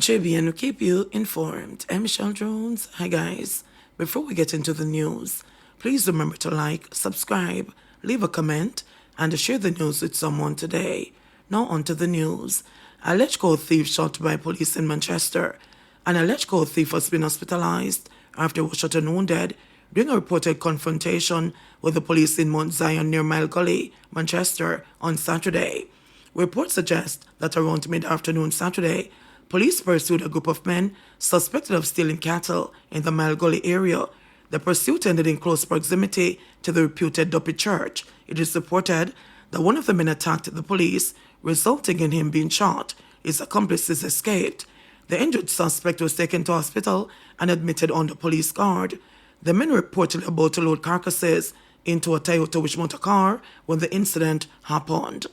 JBNN will keep you informed. I'm Michelle Jones. Hi guys. Before we get into the news, please remember to like, subscribe, leave a comment, and share the news with someone today. Now on to the news. Alleged gold thief shot by police in Manchester. An alleged gold thief has been hospitalized after he was shot and wounded during a reported confrontation with the police in Mount Zion near Mile Gully, Manchester, on Saturday. Reports suggest that around mid-afternoon Saturday, police pursued a group of men suspected of stealing cattle in the Mile Gully area. The pursuit ended in close proximity to the reputed Duppy Church. It is reported that one of the men attacked the police, resulting in him being shot. His accomplices escaped. The injured suspect was taken to hospital and admitted under police guard. The men were reportedly about to load carcasses into a Toyota Wish motor car when the incident happened.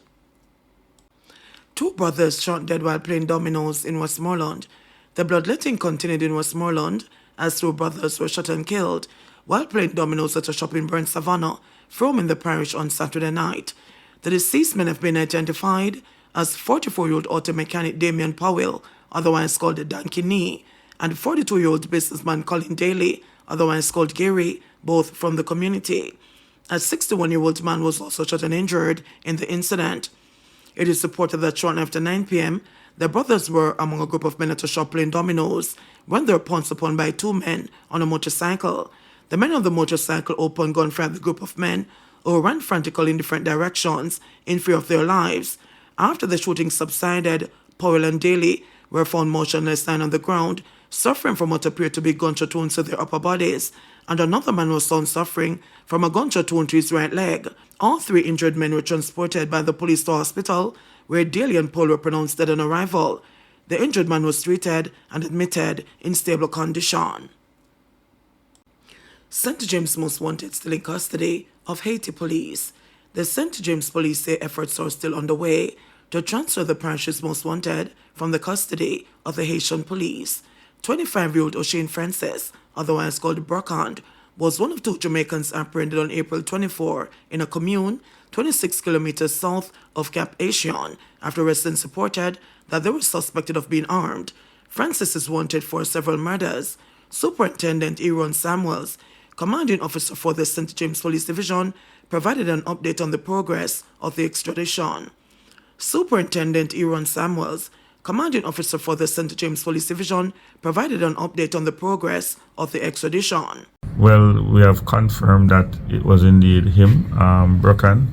Two brothers shot dead while playing dominoes in Westmoreland. The bloodletting continued in Westmoreland as two brothers were shot and killed while playing dominoes at a shop in Burn Savannah, Frome in the parish on Saturday night. The deceased men have been identified as 44-year-old auto mechanic Damian Powell, otherwise called Dan Kinney, and 42-year-old businessman Colin Daly, otherwise called Gary, both from the community. A 61-year-old man was also shot and injured in the incident. It is reported that shortly after 9 p.m., the brothers were among a group of men at a shop playing dominoes when they were pounced upon by two men on a motorcycle. The men on the motorcycle opened gunfire at the group of men, who ran frantically in different directions in fear of their lives. After the shooting subsided, Powell and Daly were found motionless lying on the ground, suffering from what appeared to be gunshot wounds to their upper bodies, and another man was found suffering from a gunshot wound to his right leg. All three injured men were transported by the police to hospital, where Daly and Paul were pronounced dead on arrival. The injured man was treated and admitted in stable condition. St. James Most Wanted still in custody of Haiti police. The St. James police say efforts are still underway to transfer the parish's most wanted from the custody of the Haitian police. 25-year-old O'Shane Francis, otherwise called Brockhand, was one of two Jamaicans apprehended on April 24 in a commune 26 kilometers south of Cap Haitian after residents reported that they were suspected of being armed. Francis is wanted for several murders. Superintendent Aaron Samuels, commanding officer for the St. James Police Division, provided an update on the progress of the extradition. Superintendent Aaron Samuels, commanding officer for the St. James Police Division, provided an update on the progress of the extradition. Well, we have confirmed that it was indeed him, Brokan.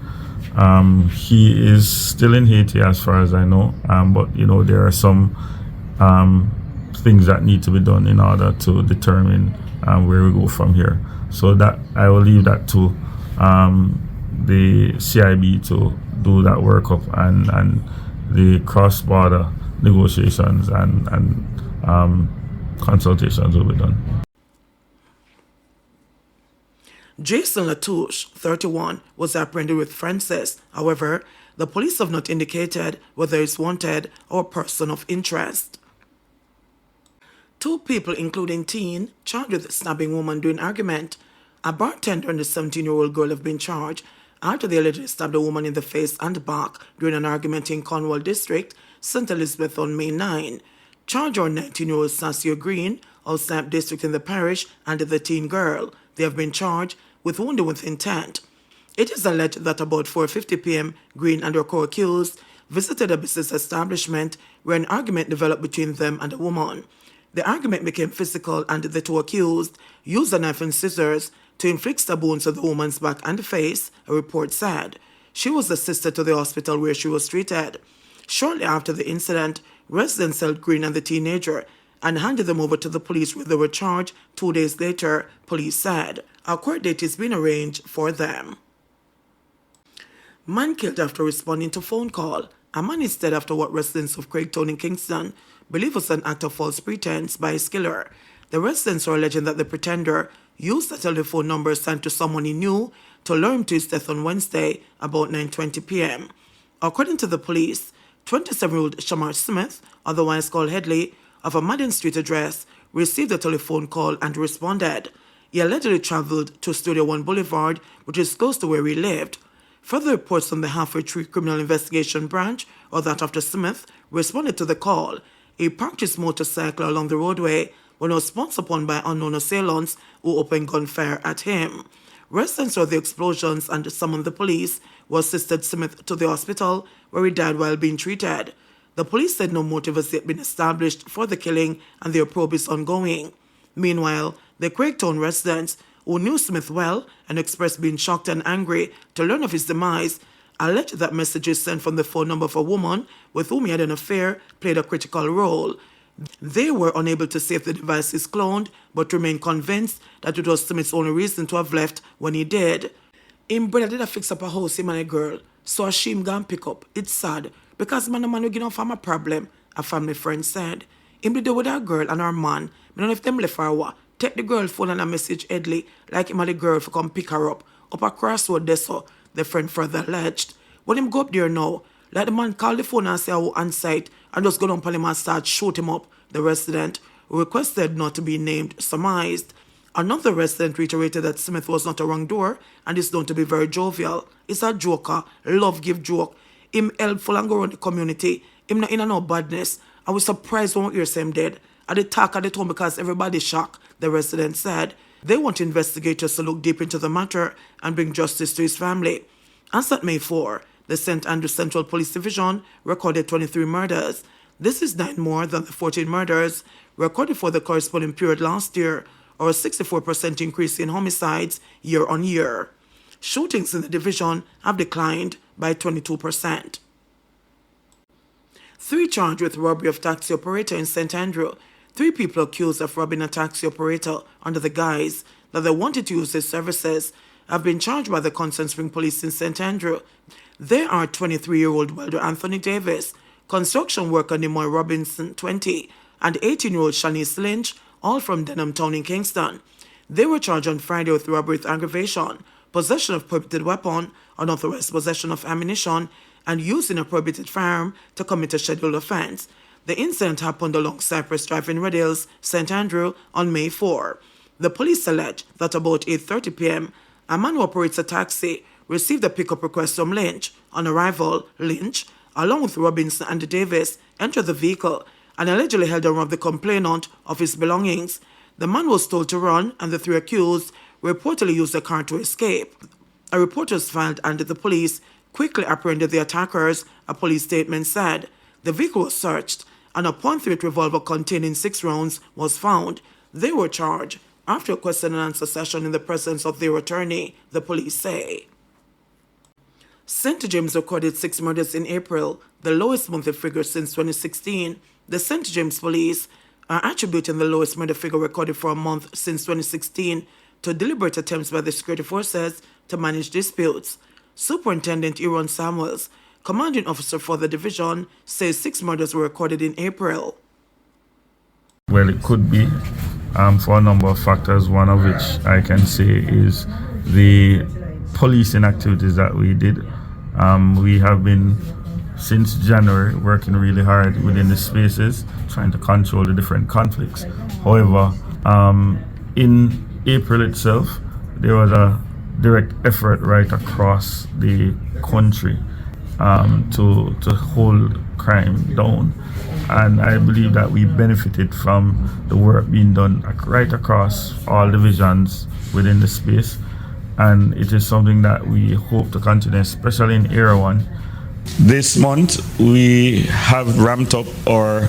He is still in Haiti as far as I know, but there are some things that need to be done in order to determine where we go from here. So that I will leave that to the CIB to do that workup and the cross-border negotiations and consultations will be done. Jason Latouche, 31, was apprehended with Francis. However, the police have not indicated whether he's wanted or a person of interest. Two people, including teen, charged with stabbing woman during argument. A bartender and a 17-year-old girl have been charged after they allegedly stabbed a woman in the face and back during an argument in Cornwall District, St. Elizabeth on May 9. Charged are 19-year-old Sassia Green of Snap District in the parish and the teen girl. They have been charged with wounding with intent. It is alleged that about 4:50 p.m., Green and her co-accused visited a business establishment where an argument developed between them and a woman. The argument became physical and the two accused used a knife and scissors to inflict stab wounds to the woman's back and face, a report said. She was assisted to the hospital where she was treated. Shortly after the incident, residents held Green and the teenager and handed them over to the police where they were charged 2 days later, police said. A court date is being arranged for them. Man killed after responding to phone call. A man is dead after what residents of Craigtown in Kingston believe was an act of false pretense by his killer. The residents are alleging that the pretender used a telephone number sent to someone he knew to lure him to his death on Wednesday about 9:20 p.m. According to the police, 27-year-old Shamar Smith, otherwise called Headley, of a Madden Street address, received a telephone call and responded. He allegedly traveled to Studio One Boulevard, which is close to where he lived. Further reports from the Halfway Tree Criminal Investigation Branch, or that after Smith, responded to the call. He parked his motorcycle along the roadway when he was pounced upon by unknown assailants who opened gunfire at him. Residents heard the explosions and summoned the police, who assisted Smith to the hospital, where he died while being treated. The police said no motive has yet been established for the killing and their probe is ongoing. Meanwhile, the Craigtown residents, who knew Smith well and expressed being shocked and angry to learn of his demise, alleged that messages sent from the phone number of a woman with whom he had an affair played a critical role. They were unable to say if the device is cloned, but remain convinced that it was Smith's only reason to have left when he did. Him brother did a fix up a house, him and a girl, so a shame gone pick up. It's sad, because man will get off from a problem, a family friend said. Him did with that girl and her man, I don't know if them left for what. Take the girl phone and a message Edley, like him and the girl for come pick her up a crossroad there so, the friend further alleged. When him go up there now, let the man call the phone and say how on site and just go down on him and start shoot him up, the resident, who requested not to be named, surmised. Another resident reiterated that Smith was not a wrongdoer and is known to be very jovial. He's a joker, love give joke. Him helpful and go around the community. Him not in no badness. I was surprised when we hear him dead. At the talk at the time because everybody shocked, the resident said. They want investigators to look deep into the matter and bring justice to his family. As at May 4, the St. Andrews Central Police Division recorded 23 murders. This is 9 more than the 14 murders recorded for the corresponding period last year, or a 64% increase in homicides year on year. Shootings in the division have declined by 22%. 3 charged with robbery of taxi operator in St. Andrew. 3 people accused of robbing a taxi operator under the guise that they wanted to use his services have been charged by the Constant Spring Police in St. Andrew. They are 23-year-old welder Anthony Davis, construction worker Nimoy Robinson, 20, and 18-year-old Shanice Lynch, all from Denham Town in Kingston. They were charged on Friday with robbery with aggravation, possession of prohibited weapon, unauthorized possession of ammunition, and using a prohibited firearm to commit a scheduled offense. The incident happened along Cypress Drive in Red Hills, St. Andrew, on May 4. The police allege that about 8:30 p.m., a man who operates a taxi received a pickup request from Lynch. On arrival, Lynch, along with Robinson and Davis, entered the vehicle and allegedly held on the complainant of his belongings. The man was told to run, and the 3 accused reportedly used the car to escape. A report was filed, and the police quickly apprehended the attackers, a police statement said. The vehicle was searched, and a .38 revolver containing 6 rounds was found. They were charged after a question and answer session in the presence of their attorney, the police say. St. James recorded 6 murders in April, the lowest monthly figure since 2016. The St. James police are attributing the lowest murder figure recorded for a month since 2016 to deliberate attempts by the security forces to manage disputes. Superintendent Aaron Samuels, commanding officer for the division, says 6 murders were recorded in April. Well, it could be for a number of factors, one of which I can say is the policing activities that we did. We have been, since January, working really hard within the spaces, trying to control the different conflicts. However, in April itself, there was a direct effort right across the country to hold crime down. And I believe that we benefited from the work being done right across all divisions within the space. And it is something that we hope to continue, especially in Area 1. This month, we have ramped up our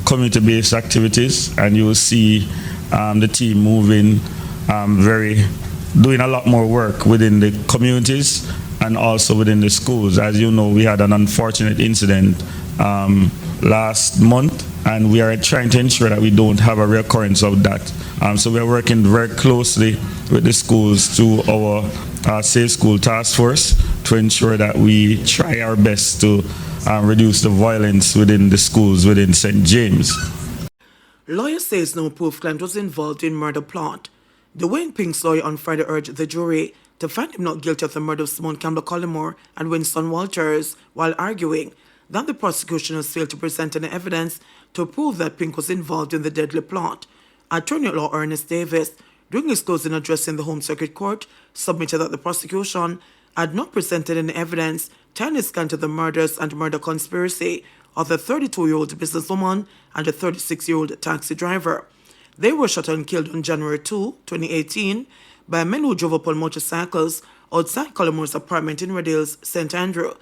community-based activities, and you will see the team moving doing a lot more work within the communities and also within the schools. As you know, we had an unfortunate incident last month, and we are trying to ensure that we don't have a recurrence of that. So we are working very closely with the schools through our Safe School Task Force to ensure that we try our best to reduce the violence within the schools within St. James. Lawyer says no proof Clint was involved in murder plot. Dwayne Pink's lawyer on Friday urged the jury to find him not guilty of the murder of Simone Campbell Collymore and Winston Walters, while arguing that the prosecution has failed to present any evidence to prove that Pink was involved in the deadly plot. Attorney at Law Ernest Davis, during his closing address in the Home Circuit Court, submitted that the prosecution had not presented any evidence tying his client to the murders and murder conspiracy, of the 32-year-old businesswoman and the 36-year-old taxi driver. They were shot and killed on January 2, 2018, by men who drove up on motorcycles outside Collamore's apartment in Red Hills, St. Andrew.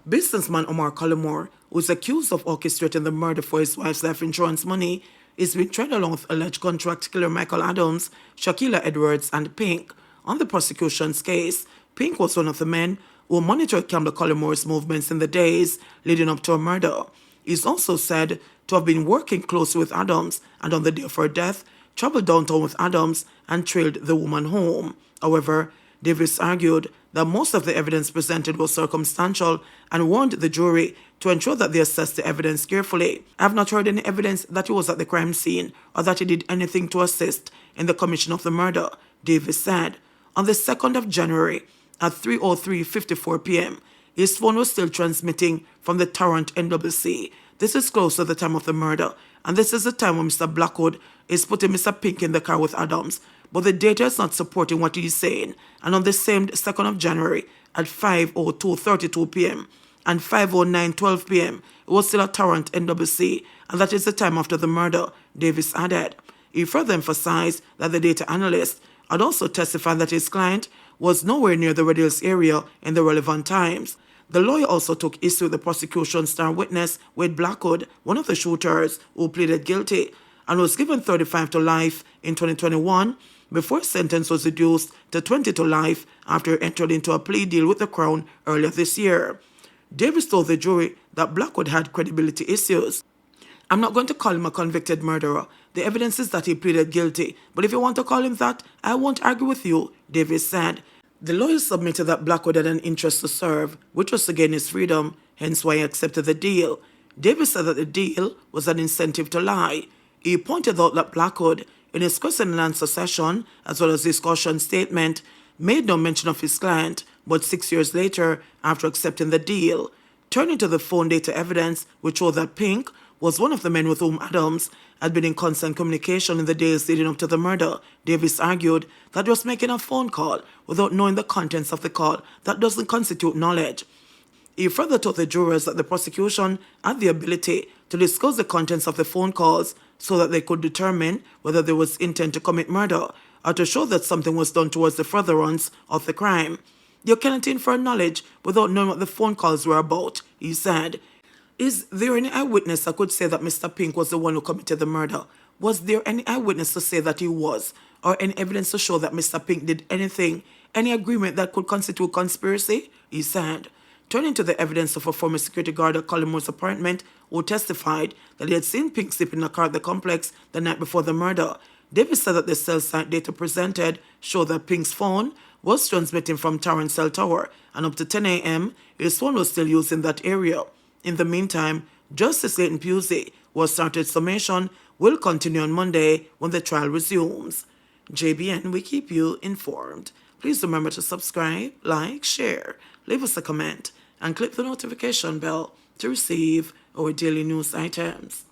Businessman Omar Collamore, who is accused of orchestrating the murder for his wife's life insurance money, is being tried along with alleged contract killer Michael Adams, Shaquilla Edwards, and Pink. On the prosecution's case, Pink was one of the men who monitored Campbell Collamore's movements in the days leading up to her murder. He is also said to have been working closely with Adams and on the day of her death, traveled downtown with Adams and trailed the woman home. However, Davis argued that most of the evidence presented was circumstantial and warned the jury to ensure that they assessed the evidence carefully. I have not heard any evidence that he was at the crime scene or that he did anything to assist in the commission of the murder, Davis said. On the 2nd of January, at 3:03:54 p.m., his phone was still transmitting from the Torrent NWC. This is close to the time of the murder, and this is the time when Mr. Blackwood is putting Mr. Pink in the car with Adams, but the data is not supporting what he's saying. And on the same 2nd of January, at 5:02:32 p.m. and 5:09:12 p.m., it was still at Torrent NWC, and that is the time after the murder, Davis added. He further emphasized that the data analyst had also testified that his client was nowhere near the Red Hills area in the relevant times. The lawyer also took issue with the prosecution's star witness, Wade Blackwood, one of the shooters who pleaded guilty and was given 35 to life in 2021 before his sentence was reduced to 20 to life after he entered into a plea deal with the Crown earlier this year. Davis told the jury that Blackwood had credibility issues. I'm not going to call him a convicted murderer. The evidence is that he pleaded guilty, but if you want to call him that, I won't argue with you, Davis said. The lawyer submitted that Blackwood had an interest to serve, which was to gain his freedom, hence why he accepted the deal. Davis said that the deal was an incentive to lie. He pointed out that Blackwood, in his question and answer session, as well as his caution statement, made no mention of his client, but 6 years later, after accepting the deal, turning to the phone data evidence, which showed that Pink was one of the men with whom Adams had been in constant communication in the days leading up to the murder. Davis argued that he was making a phone call without knowing the contents of the call. That doesn't constitute knowledge. He further told the jurors that the prosecution had the ability to discuss the contents of the phone calls so that they could determine whether there was intent to commit murder or to show that something was done towards the furtherance of the crime. You cannot infer knowledge without knowing what the phone calls were about, he said. Is there any eyewitness that could say that Mr. Pink was the one who committed the murder? Was there any eyewitness to say that he was? Or any evidence to show that Mr. Pink did anything, any agreement that could constitute conspiracy? He said. Turning to the evidence of a former security guard at Collamore's apartment who testified that he had seen Pink sleep in a car at the complex the night before the murder, Davis said that the cell site data presented showed that Pink's phone was transmitting from Torrent Cell Tower, and up to 10 a.m., his phone was still used in that area. In the meantime, Justice Leighton Pusey, who has started summation, will continue on Monday when the trial resumes. JBN, we keep you informed. Please remember to subscribe, like, share, leave us a comment, and click the notification bell to receive our daily news items.